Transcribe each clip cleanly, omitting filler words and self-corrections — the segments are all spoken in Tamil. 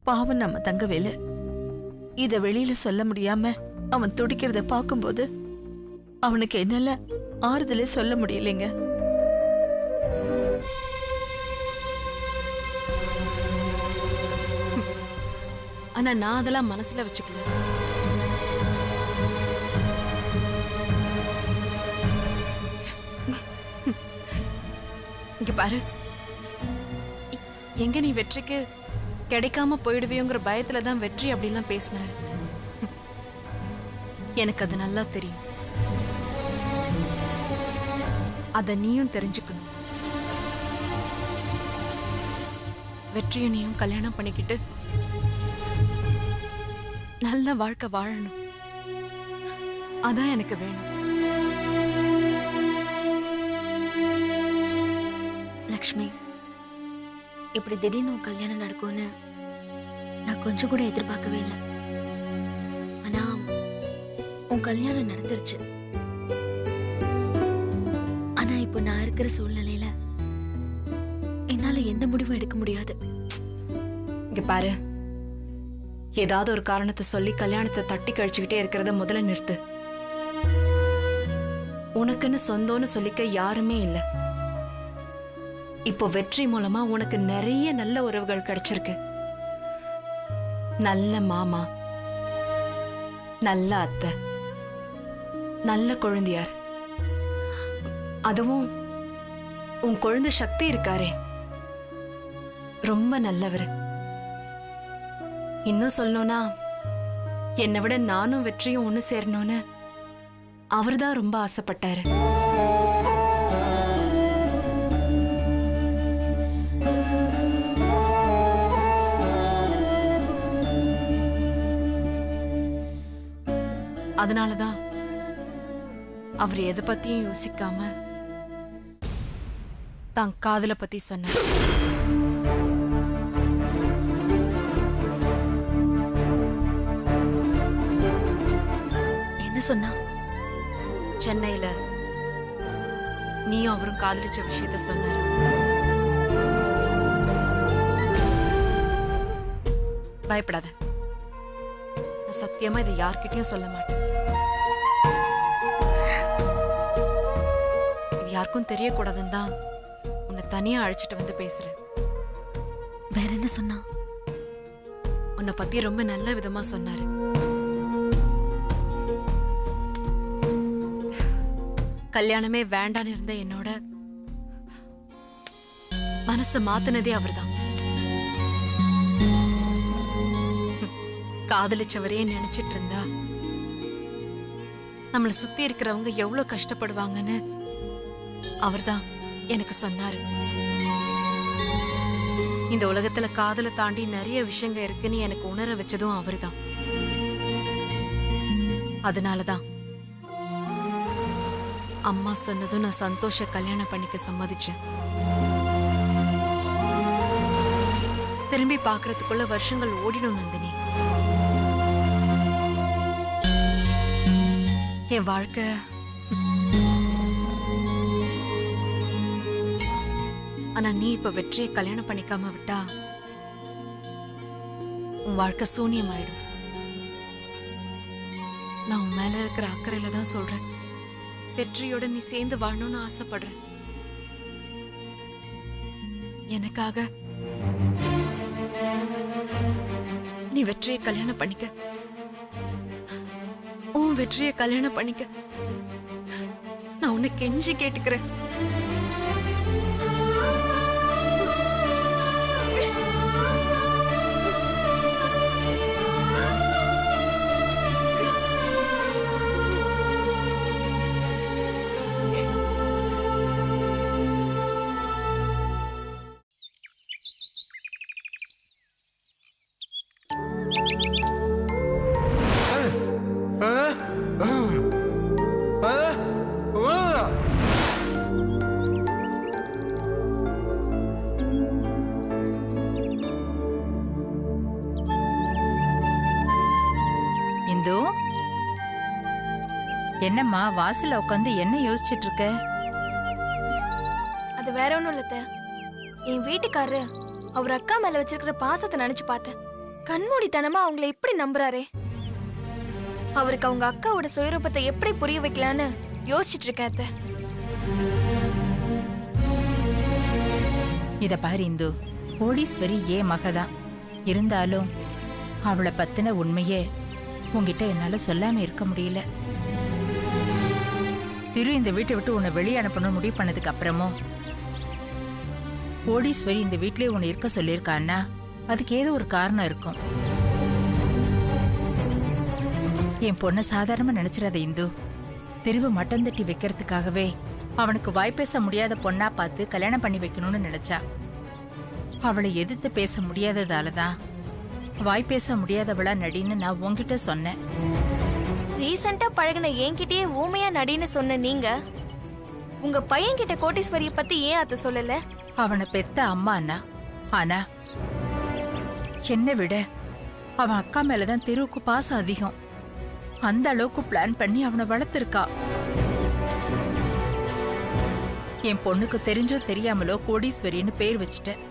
பாவம் நம்ம தங்கவேலு. இத வெளியில சொல்ல முடியாம அவன் துடிக்கிறத பார்க்கும்போது அவனுக்கு என்னால ஆறுதலே சொல்ல முடியலைங்க. ஆனா நான் அதெல்லாம் மனசுல வச்சுக்கல. இங்க பாரு, எங்க நீ வெற்றிக்கு கிடைக்காம போயிடுவியோங்கிற பயத்துல தான் வெற்றி அப்படிலாம் பேசினாரு. எனக்கு அது நல்லா தெரியும். அத நீயும் தெரிஞ்சுக்கணும். வெற்றியும் நீயும் கல்யாணம் பண்ணிக்கிட்டு நல்ல வாழ்க்கை வாழணும். அதான் எனக்கு வேணும். லக்ஷ்மி, இப்படி திடீர்னு கல்யாணம் நடக்கும்னு நான் கொஞ்சம் கூட எதிர்பார்க்கவே இல்லை. ஆனா உன் கல்யாணம் நடந்துருச்சு. ஆனா இப்போ நான் இருக்கிற சூழ்நிலையில என்னால எந்த முடிவும் எடுக்க முடியாது. இங்க பாரு, ஏதாவது ஒரு காரணத்தை சொல்லி கல்யாணத்தை தட்டி கழிச்சுக்கிட்டே இருக்கிறத முதல்ல நிறுத்து. உனக்குன்னு சொந்தம்னு சொல்லிக்க யாருமே இல்லை. இப்போ வெற்றி மூலமா உனக்கு நிறைய நல்ல உறவுகள் கிடைச்சிருக்கு. நல்ல மாமா, நல்ல அத்தை, நல்ல குழந்தையார். அதுவும் உன் குழந்தை சக்தி இருக்காரே, ரொம்ப நல்லவர். இன்னும் சொல்லணும்னா என்னை விட நானும் வெற்றியும் ஒண்ணு சேரணும்னு அவர்தான் ரொம்ப ஆசைப்பட்டாரு. அதனாலதான் அவர் எதை பத்தியும் யோசிக்காம தான் காதலை பத்தி சொன்னார். என்ன சொன்னா? சென்னையில நீயும் அவரும் காதலிச்ச விஷயத்த சொன்னாரு. பயப்படாத, நான் சத்தியமா இதை யார்கிட்டயும் சொல்ல மாட்டேன். இது யாருக்கும் தெரியக்கூடாதுன்னு தான் உன்னை தனியா அழைச்சிட்டு வந்து பேசுறேன். வேற என்ன சொன்னா? உன்னை பத்தி ரொம்ப நல்ல விதமா சொன்னாரு. கல்யாணமே வேண்டான்னு இருந்த என்னோட மனசை மாத்தினதே அவர்தான். காதலிச்சவரே நினைச்சிட்டு இருந்தா நம்மளை சுத்தி இருக்கிறவங்க எவ்வளவு கஷ்டப்படுவாங்கன்னு அவர்தான் எனக்கு சொன்னாரு. இந்த உலகத்துல காதலை தாண்டி நிறைய விஷயங்க இருக்குன்னு எனக்கு உணர வச்சதும் அவர்தான். அதனாலதான் அம்மா சொன்னதும் நான் சந்தோஷ கல்யாணம் பண்ணிக்க சம்மதிச்சேன். திரும்பி பாக்குறதுக்குள்ள வருஷங்கள் ஓடிடும் நந்தினி. என் வாழ்க்கை ஆனா நீ இப்ப வெற்றியை கல்யாணம் பண்ணிக்காம விட்டா உன் வாழ்க்கை சூன்யமாயிடும். நான் உன் மேல இருக்கிற அக்கறையில தான் சொல்றேன். வெற்றியோட நீ சேர்ந்து வாழணும்னு ஆசைப்படுறேன். எனக்காக நீ வெற்றியை கல்யாணம் பண்ணிக்க. உன் வெற்றியை கல்யாணம் பண்ணிக்க. நான் உன்னை கெஞ்சி கேட்டுக்கிறேன். என்னம்மா வாசல்ல உட்காந்து என்ன யோசிச்சுட்டு இருக்க? அது வேற ஒண்ணும் இல்ல அத்தை. என் வீட்டுக்காரரு அவர் அக்கா மேல வச்சிருக்கிற பாசத்தை நினைச்சு பார்த்தேன். கண்மூடித்தனமா அவங்கள இப்படி நம்புறாரே. அவருக்கு அவங்க அக்காவோட சுயரூபத்தை எப்படி புரிய வைக்கலான்னு யோசிச்சுட்டு இருக்கேன் அத்தை. இத பாரு இந்து, கோடீஸ்வரி ஏன் மகதான் இருந்தாலும் அவளை பத்தின உண்மையே உன்கிட்ட என்னால சொல்லாம இருக்க முடியல. திரு இந்த வீட்டை விட்டு உன்னை வெளியே அனுப்பணும்னு முடிவு பண்ணதுக்கு அப்புறமும் கோடீஸ்வரி இந்த வீட்லயே உன்னை இருக்க சொல்லியிருக்கான்னா அதுக்கு ஏதோ ஒரு காரணம் இருக்கும். என் பொண்ணை சாதாரணமா நினைச்சிடாத இந்து. திருவு மட்டம் தட்டி வைக்கிறதுக்காகவே அவனுக்கு வாய்ப்பேச முடியாத பொண்ணா பார்த்து கல்யாணம் பண்ணி வைக்கணும்னு நினைச்சா. அவளை எதிர்த்து பேச முடியாததாலதான் வாய்ப்பேச முடியாதவளா நடின்னு நான் உன்கிட்ட சொன்னேன். ரீசெண்டா பழகின என்கிட்டயே ஊமையா நடின்னு சொன்ன நீங்க உங்க பையன் கிட்ட கோட்டீஸ்வரிய பத்தி ஏன் அத்தை சொல்லல? அவனை பெத்த அம்மானா, ஆனா என்னை விட அவன் அக்கா மேலதான் திருவுக்கு பாசம் அதிகம். அந்த அளவுக்கு பிளான் பண்ணி அவனை வளர்த்திருக்கா. என் பொண்ணுக்கு தெரிஞ்சோ தெரியாமலோ கோடீஸ்வரின்னு பேர் வச்சுட்டேன்.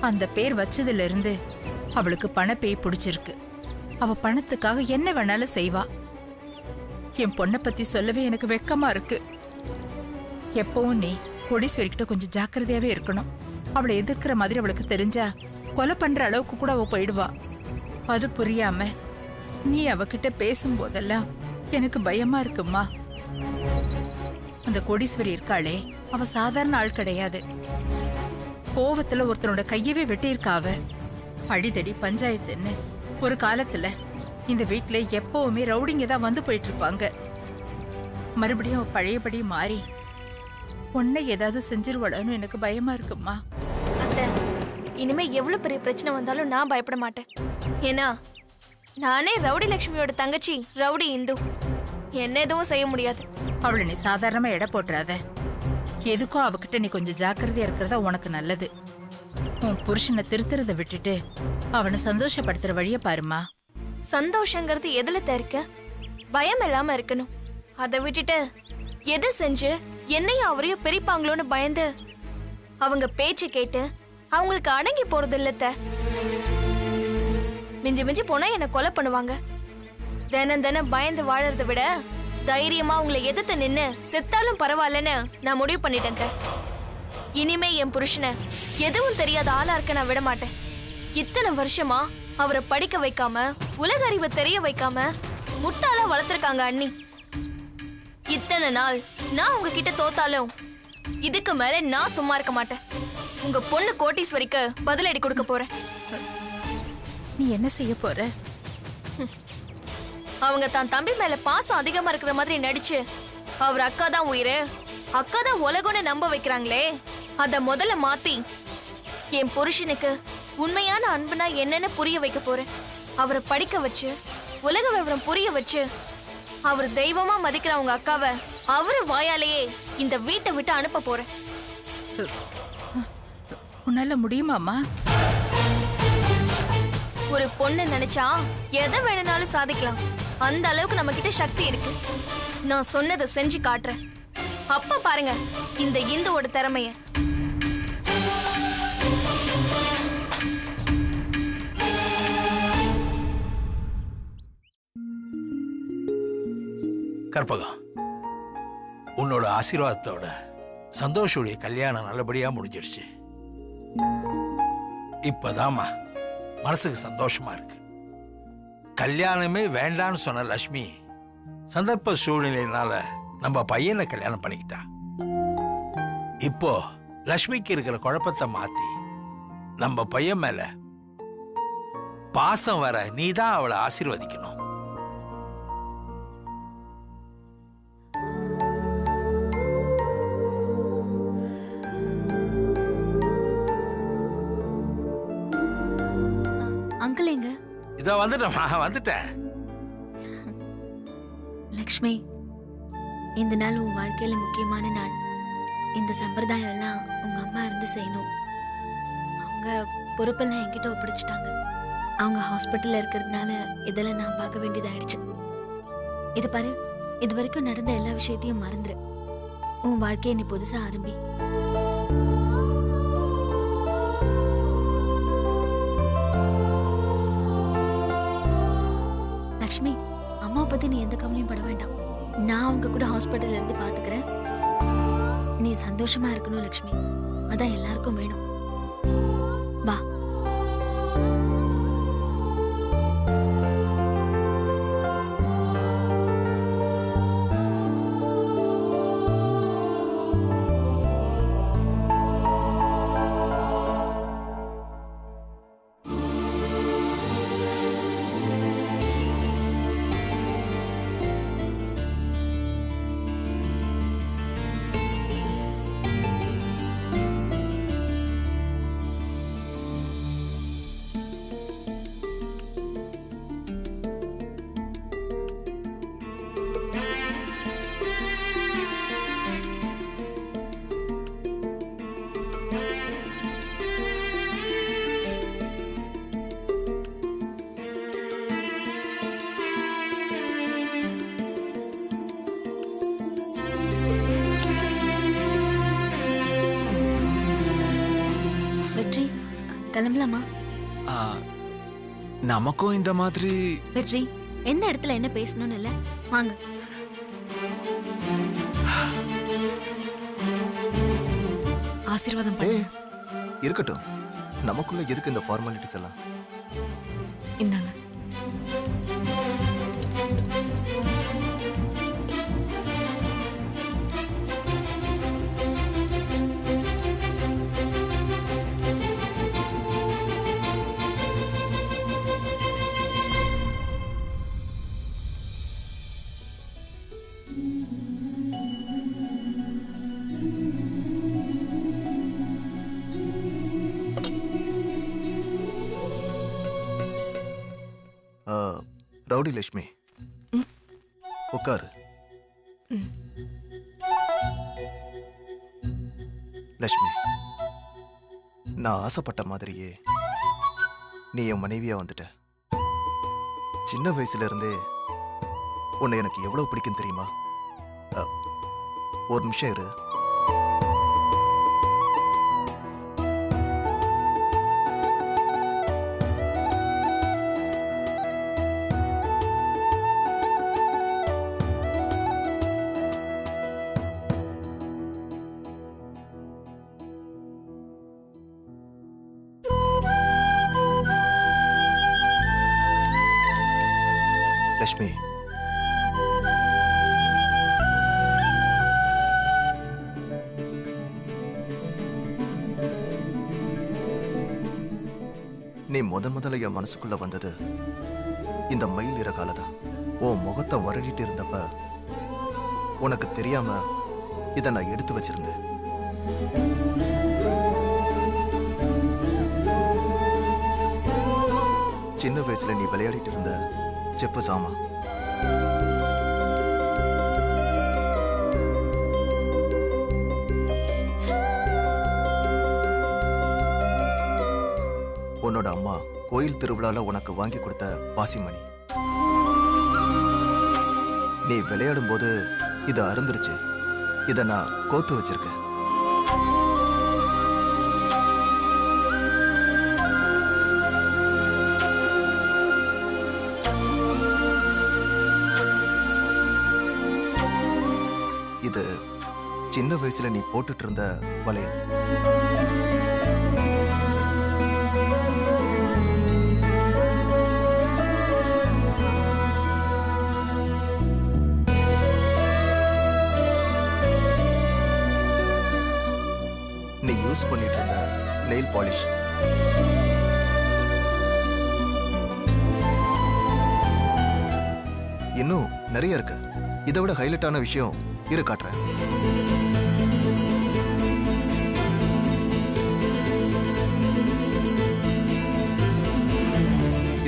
அந்த பேர் வச்சதுல இருந்து அவளுக்கு பணப்பேய் பிடிச்சிருக்கு. அவ பணத்துக்காக என்ன வேணாலும் செய்வா. என் பொண்ணை பத்தி சொல்லவே எனக்கு வெக்கமா இருக்கு. எப்பவும் நீ கோடீஸ்வரி கிட்ட கொஞ்சம் ஜாக்கிரதையாவே இருக்கணும். அவளை எதிர்க்கிற மாதிரி அவளுக்கு தெரிஞ்சா கொலை பண்ற அளவுக்கு கூட அவ போயிடுவா. அது புரியாம நீ அவகிட்ட பேசும்போதெல்லாம் எனக்கு பயமா இருக்குமா. அந்த கோடீஸ்வரி இருக்காளே, அவ சாதாரண ஆள் கிடையாது. கோவத்துல ஒருத்தனோட கையவே வெட்டியிருக்காவ. அடிதடி பஞ்சாயத்துன்னு ஒரு காலத்துல இந்த வீட்டுல எப்பவுமே ரவுடிங்க தான் வந்து போயிட்டு இருப்பாங்க. மறுபடியும் பழையபடி மாறி உன்னை ஏதாவது செஞ்சிருவாளன்னு எனக்கு பயமா இருக்குமா. அத்தை, இனிமே எவ்வளவு பெரிய பிரச்சனை வந்தாலும் நான் பயப்பட மாட்டேன். ஏன்னா நானே ரவுடி லட்சுமியோட தங்கச்சி ரவுடி இந்து. என்ன எதுவும் செய்ய முடியாது. அவளை நீ சாதாரணமா எடை போட்டுறாத. எதுக்கும் அவகிட்ட நீ கொஞ்சம் ஜாக்கிரதையா இருக்கிறதா உனக்கு நல்லது. உன் புருஷனை திருத்துறத விட்டுட்டு அவனை சந்தோஷப்படுத்துற வழிய பாருமா. சந்தோஷங்கிறது எதுல இருக்க? பயம் இல்லாம இருக்கணும். அதை விட்டுட்டு எதை செஞ்சு என்னையும் அவரையும் பிரிப்பாங்களோன்னு பயந்து அவங்க பேச்சு கேட்டு அவங்களுக்கு அடங்கி போறது இல்லத்த. மிஞ்சி மிஞ்சி போனா என்ன கொலை பண்ணுவாங்க. தினம் தினம் பயந்து வாழறதை விட தைரியமா உங்களை எதிர்த்து நின்னு செத்தாலும் பரவாயில்லன்னு நான் முடிவு பண்ணிட்டேங்க. இனிமே என் புருஷனை எதுவும் தெரியாத ஆளா இருக்க நான் விட மாட்டேன். இத்தனை வருஷமா அவரை படிக்க வைக்காம உலக அறிவை தெரிய வைக்காம முட்டாளா வளர்த்திருக்காங்க அண்ணி. இத்தனை நாள் நான் உங்ககிட்ட தோத்தாலும் இதுக்கு மேல நான் சும்மா இருக்க மாட்டேன். உங்க பொண்ணு கோட்டீஸ்வரிக்கு பதிலடி கொடுக்க போறேன். நீ என்ன செய்ய போற? அவங்க தான் தம்பி மேல பாசம் அதிகமா இருக்கிற மாதிரி நடிச்சு அவர் அக்கா தான் உயிரு, அக்கா தான் உலகம்னு நம்ப வைக்கிறாங்களே, அத முதல்ல மாத்தி என் புருஷனுக்கு உண்மையான அன்புனா என்னன்னு புரிய வைக்க போறேன். அவரை படிக்க வச்சு உலக விவரம் புரிய வச்சு அவர் தெய்வமா மதிக்கிற அவங்க அக்காவை அவரு வாயாலேயே இந்த வீட்டை விட்டு அனுப்ப போறேன். உன்னால முடியுமாமா? ஒரு பொண்ணு நினைச்சா எதை வேணும்னாலும் சாதிக்கலாம். அந்த அளவுக்கு நம்ம கிட்ட சக்தி இருக்கு. நான் சொன்னதை செஞ்சு காட்டுறேன். அப்ப பாருங்க இந்த இந்துவோட திறமைய. கற்பகம், உன்னோட ஆசீர்வாதத்தோட சந்தோஷுடைய கல்யாணம் நல்லபடியா முடிஞ்சிருச்சு. இப்பதாமா மனசுக்கு சந்தோஷமா இருக்கு. கல்யாணமே வேண்டான்னு சொன்ன லட்சுமி சந்தர்ப்ப சூழ்நிலையினால நம்ம பையனை கல்யாணம் பண்ணிக்கிட்டா. இப்போ லட்சுமிக்கு இருக்கிற குழப்பத்தை மாத்தி நம்ம பையன் மேல பாசம் வர நீதான் அவளை ஆசீர்வதிக்கணும். அங்கிள் எங்க? இதோ வந்துட்டேன். லக்ஷ்மி, இந்த நாள் உன் வாழ்க்கையில முக்கியமான நாள். இந்த சம்பிரதாயம் எல்லாம் உங்க அம்மா இருந்து செய்யணும். அவங்க பொறுப்பெல்லாம் என்கிட்ட ஒப்படைச்சிட்டாங்க. அவங்க ஹாஸ்பிட்டல்ல இருக்கிறதுனால இதெல்லாம் நான் பார்க்க வேண்டியதாயிடுச்சு. இது பாரு, இது வரைக்கும் நடந்த எல்லா விஷயத்தையும் மறந்துரு. உன் வாழ்க்கையை நீ புதுசா ஆரம்பி. லக்ஷ்மி, அம்மாவை பத்தி நீ எந்த கவலையும் பட வேண்டாம். நான் அவங்க கூட ஹாஸ்பிட்டல்ல இருந்து பாத்துக்கிறேன். நீ சந்தோஷமா இருக்கணும் லக்ஷ்மி, அதான் எல்லாருக்கும் வேணும். வா. வெற்றி, கிளம்பலாமா? நமக்கும் இந்த மாதிரி. வெற்றி, எந்த இடத்துல என்ன பேசணும்னு இல்ல, வாங்க. ஆசீர்வாதம் பண்ணு. இருக்கட்டும், நமக்குள்ள எதுக்கு இந்த ஃபார்மாலிட்டிஸ் எல்லாம்? இந்தாங்க. ரவுடி லட்சுமி, உட்காரு. லட்சுமி, நான் ஆசைப்பட்ட மாதிரியே நீ என் மனைவியா வந்துட்ட. சின்ன வயசுல இருந்தே உன்னை எனக்கு எவ்வளவு பிடிக்கும் தெரியுமா? ஒரு நிமிஷம் இரு. லட்சுமி, நீ முதல்ல என் மனசுக்குள்ள வந்தது இந்த மயில் இறகாலதான். உன் முகத்தை வருடிட்டு இருந்தப்ப உனக்கு தெரியாம இதை நான் எடுத்து வச்சிருந்தேன். சின்ன வயசுல நீ விளையாடிட்டு இருந்த செப்பு சாமா. உன்னோட அம்மா கோயில் திருவிழால உனக்கு வாங்கி கொடுத்த பாசிமணி. நீ விளையாடும் போது இது அருந்துருச்சு. இத நான் கோத்து வச்சிருக்கேன். இது சின்ன வயசுல நீ போட்டுட்டு இருந்த வளையல். நீ யூஸ் பண்ணிட்டு இருந்த நெயில் பாலிஷ். இன்னும் நிறைய இருக்கு. இதை விட ஹைலைட்டான விஷயம் இரு, காட்டுறேன்.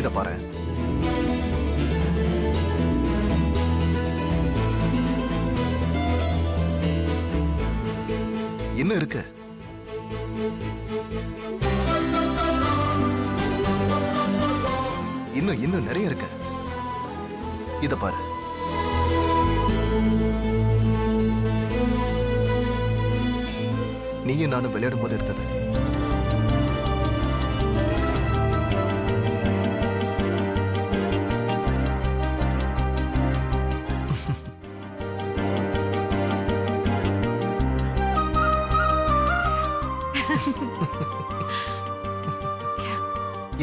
இத பாரு. இன்னும் இருக்கு. இன்னும் நிறைய இருக்கு. இத பாரு. நீயும் நானும் விளையாடும் போது இருந்தது.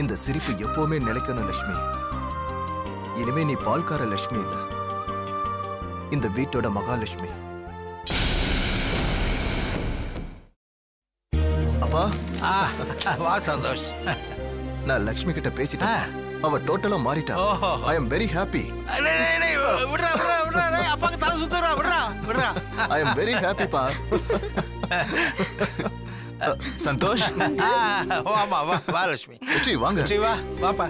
இந்த சிரிப்பு எப்பவுமே நிலைக்கணும் லட்சுமி. இனிமே நீ பால்கார லட்சுமி இல்ல, இந்த வீட்டோட மகாலட்சுமி. அப்பா, வா சந்தோஷ். நான் லட்சுமி கிட்ட பேசிட்டேன். அவ டோட்டலா மாறிட்டா. ஐ அம் வெரி ஹாப்பி. அப்பாக்கு தலை சுத்துறா. விடுறா விடுறா. ஐ அம் வெரி ஹாப்பி பா. சந்தோஷ், வாமா வா. வா லட்சுமி. வெற்றி வாங்க. வெற்றி வா. வாப்பா.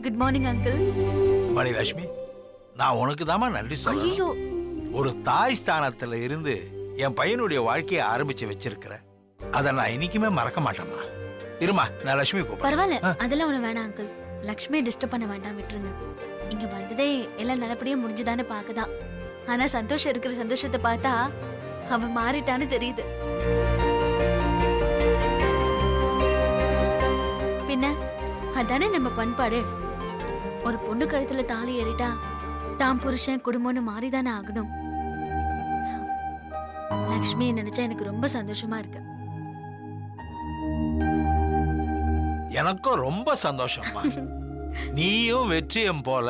Good morning uncle. Mani Lakshmi, நான் உனக்கு தாமா நன்றி சொல்லணும். ஐயோ, ஒரு தாய் ஸ்தானத்துல இருந்து என் பையனுடைய வாழ்க்கையை ஆரம்பிச்சு வச்சிருக்கிறேன். அதை நான் இன்னைக்குமே மறக்க மாட்டேம்மா. இருமா, நான் லட்சுமி கூப்பிடுறேன். பரவாயில்ல, அதெல்லாம் ஒண்ணு வேணாம் அங்கிள். லக்ஷ்மியை டிஸ்டர்ப் பண்ண வேண்டாம், விட்டுருங்க. இங்க வந்ததே எல்லாம் நல்லபடியா முடிஞ்சுதானே பாக்கதான். ஆனா சந்தோஷம் இருக்கிற சந்தோஷத்தை பார்த்தா அவன் மாறிட்டான்னு தெரியுது. பின்ன அதானே நம்ம பண்பாடு. ஒரு பொண்ணு கழுத்துல தாலி ஏறிட்டா தாம் புருஷன் குடும்பம்னு மாறிதானே ஆகணும். லக்ஷ்மியை நினைச்சா எனக்கு ரொம்ப சந்தோஷமா இருக்கு. எனக்கும் ரொம்ப சந்தோஷம்மா. நீயும் வெற்றியும் போல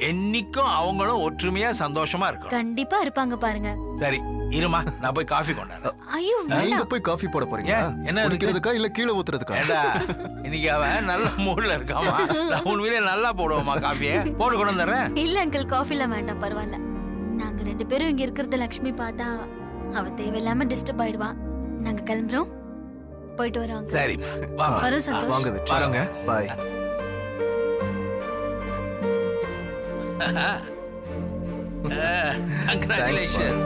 என்னைக்கும் அவங்களும் ஒற்றுமையா சந்தோஷமா இருக்கணும். கண்டிப்பா இருப்பாங்க பாருங்க. சரி இருமா, நான் போய் காஃபி கொண்டாடுறேன். ஐயோ, நீங்க வேண்டாம். போய் காஃபி போட போறீங்க? என்ன குடிக்கிறதுக்கா இல்ல கீழே ஊத்துறதுக்கா? ஏண்டா, இன்னைக்கு அவன் நல்ல மூட்ல இருக்காமா. நான் உண்மையிலே நல்லா போடுவோமா காஃபியை போட்டு கொண்டு வந்துடுறேன். இல்ல அங்கிள், காஃபில வேண்டாம், பரவாயில்ல. நாங்க 2 பேரும் இங்க இருக்கிறத லக்ஷ்மி பார்த்தா அவ தேவையில்லாம டிஸ்டர்ப் ஆயிடுவா. நாங்க கிளம்புறோம், போயிட்டு வரோம். சரி வாங்க. வரோம் சந்தோஷ். வாங்க வெற்றி. வாங்க. பாய். Congratulations.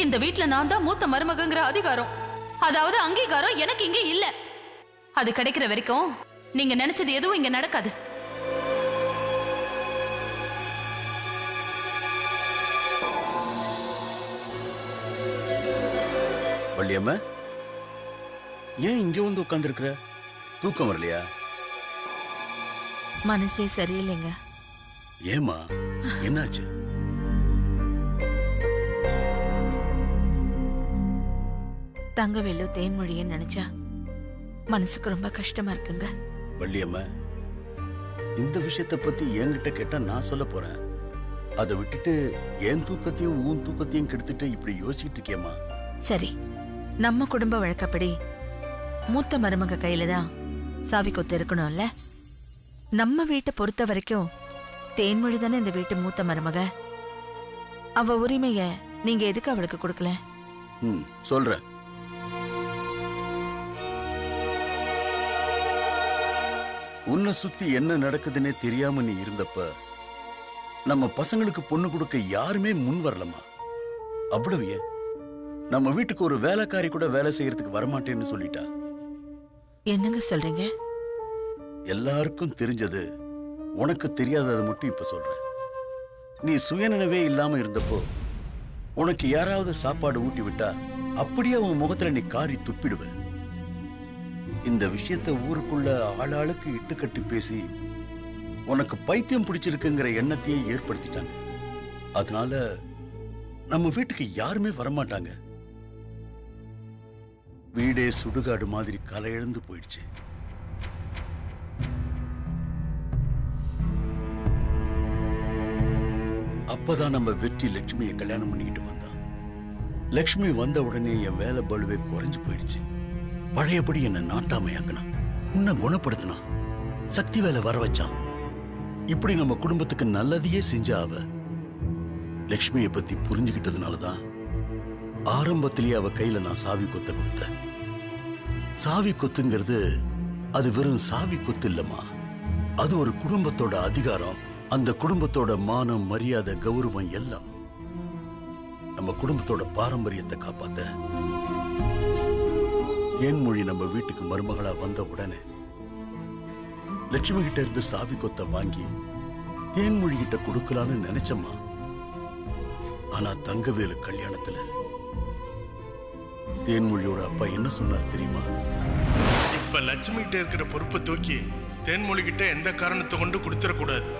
இந்த வீட்ல நான் தான் மூத்த மருமகங்கிற அதிகாரம், அதாவது அங்கீகாரம் எனக்கு இங்க இல்ல. அது கிடைக்கிற வரைக்கும் நீங்க நினைச்சது எதுவும் இங்க நடக்காது. வள்ளியம்மா, ஏன் இங்க வந்து உட்கார்ந்திருக்கிற? தூக்கம் வரலையா? மனசே சரியில்லைங்க. ஏமா, என்னாச்சு? தங்கவேலு தேன்மொழியை நினைச்சா மனசுக்கு ரொம்ப கஷ்டமா இருக்குங்க. வள்ளியம்மா, இந்த விஷயத்தை பத்தி என்கிட்ட கேட்டா நான் சொல்ல போறேன். அதை விட்டுட்டு என் தூக்கத்தையும் உன் தூக்கத்தையும் கெடுத்துட்டு இப்படி யோசிச்சுட்டு இருக்கேம்மா. சரி, நம்ம குடும்ப வழக்கப்படி மூத்த மருமக கையில தான் சாவி கொத்து இருக்கணும்ல. நம்ம வீட்டை பொறுத்த வரைக்கும் தேன்மொழி தானே இந்த வீட்டு மூத்த மருமக. அவ உரிமைய நீங்க எதுக்கு அவளுக்கு கொடுக்கல? சொல்றேன். உன்னை சுத்தி என்ன நடக்குதுன்னே தெரியாம நீ இருந்தப்ப நம்ம பசங்களுக்கு பொண்ணு கொடுக்க யாருமே முன் வரலமா. அவ்வளவு ஏன், நம்ம வீட்டுக்கு ஒரு வேலைக்காரி கூட வேலை செய்யறதுக்கு வரமாட்டேன்னு சொல்லிட்டா. என்னங்க சொல்றீங்க? எல்லாருக்கும் தெரிஞ்சது உனக்கு தெரியாததை மட்டும் இப்ப சொல்றேன். நீ சுயநினைவே இல்லாம இருந்தப்போ உனக்கு யாராவது சாப்பாடு ஊட்டி விட்டா அப்படியே உன் முகத்துல நீ காரி துப்பிடுவ. இந்த விஷயத்தை ஊருக்குள்ள ஆளாளுக்கு இட்டு கட்டி பேசி உனக்கு பைத்தியம் பிடிச்சிருக்குங்கிற எண்ணத்தையே ஏற்படுத்திட்டாங்க. அதனால நம்ம வீட்டுக்கு யாருமே வரமாட்டாங்க. வீடே சுடுகாடு மாதிரி கலை இழந்து போயிடுச்சு. அப்பதான் நம்ம வெற்றி லட்சுமியை கல்யாணம் பண்ணிக்கிட்டு வந்தான். லட்சுமி வந்த உடனே என் வேலை பலுவே குறைஞ்சு போயிடுச்சு. பழையபடி என்ன நாட்டாமையாக்கினான், உன்னை குணப்படுத்தினான், சக்தி வேலை வர வச்சான். இப்படி நம்ம குடும்பத்துக்கு நல்லதையே செஞ்ச அவ லட்சுமியை பத்தி புரிஞ்சுக்கிட்டதுனாலதான் ஆரம்பத்திலேயே அவ கையில நான் சாவி கொத்த கொடுத்தேன். சாவி கொத்துங்கிறது அது வெறும் சாவி கொத்து இல்லம்மா, அது ஒரு குடும்பத்தோட அதிகாரம், அந்த குடும்பத்தோட மானம், மரியாதை, கௌரவம் எல்லாம் நம்ம குடும்பத்தோட பாரம்பரியத்தை காப்பாத்த தேன்மொழி நம்ம வீட்டுக்கு மருமகளா வந்த உடனே லட்சுமி கிட்ட இருந்து சாவி கொத்த வாங்கி தேன்மொழி கிட்ட கொடுக்கலான்னு நினைச்சம்மா. ஆனா தங்கவேலு கல்யாணத்துல தேன்மொழியோட அப்பா என்ன சொன்னார் தெரியுமா? இப்ப லட்சுமி கிட்ட இருக்கிற பொறுப்பை தூக்கி தேன்மொழி கிட்ட எந்த காரணத்தை கொண்டு கொடுத்துடக்கூடாது.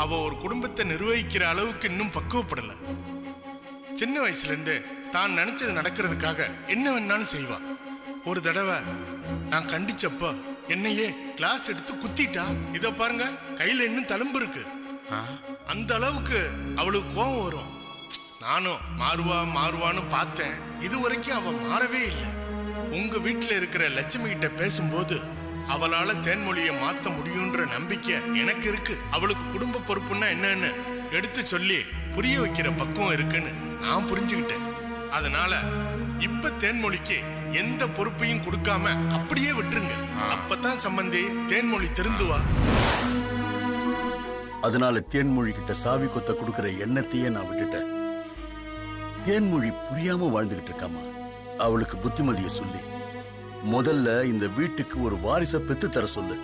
அவ ஒரு குடும்பத்தை நிர்வகிக்கிற அளவுக்கு இன்னும் பக்குவப்படல. சின்ன வயசுல இருந்து தான் நினைச்சது நடக்கிறதுக்காக என்ன வேணாலும் செய்வா. ஒரு தடவை நான் கண்டிச்சப்ப என்னையே கிளாஸ் எடுத்து குத்திட்டா. இத பாருங்க, கையில இன்னும் தழும்பு இருக்கு. அந்த அளவுக்கு அவளுக்கு கோபம் வரும். நானும் மாறுவான்னு பார்த்தேன். இதுவரைக்கும் அவ மாறவே இல்லை. உங்க வீட்டுல இருக்கிற லட்சுமி கிட்ட பேசும்போது அவளால தேன்மொழியை மாத்த முடியும்ன்ற நம்பிக்கை எனக்கு இருக்கு. அவளுக்கு குடும்ப பொறுப்புன்னா என்னன்னு எடுத்து சொல்லி புரிய வைக்கிற பக்குவம் இருக்குன்னு நான் புரிஞ்சுக்கிட்டேன். அதனால இப்ப தேன்மொழிக்கு எந்த பொறுப்பையும் கொடுக்காம அப்படியே விட்டுருங்க. அப்பதான் சம்பந்தி தேன்மொழி திருந்துவா. அதனால தேன்மொழி கிட்ட சாவி கொத்த கொடுக்கிற எண்ணத்தையே நான் விட்டுட்டேன். தேன்மொழி புரியாம வாழ்ந்துகிட்டு இருக்காமா. அவளுக்கு புத்திமதியை சொல்லி முதல்ல இந்த வீட்டுக்கு ஒரு வாரிசை பெத்து தர சொல்லு.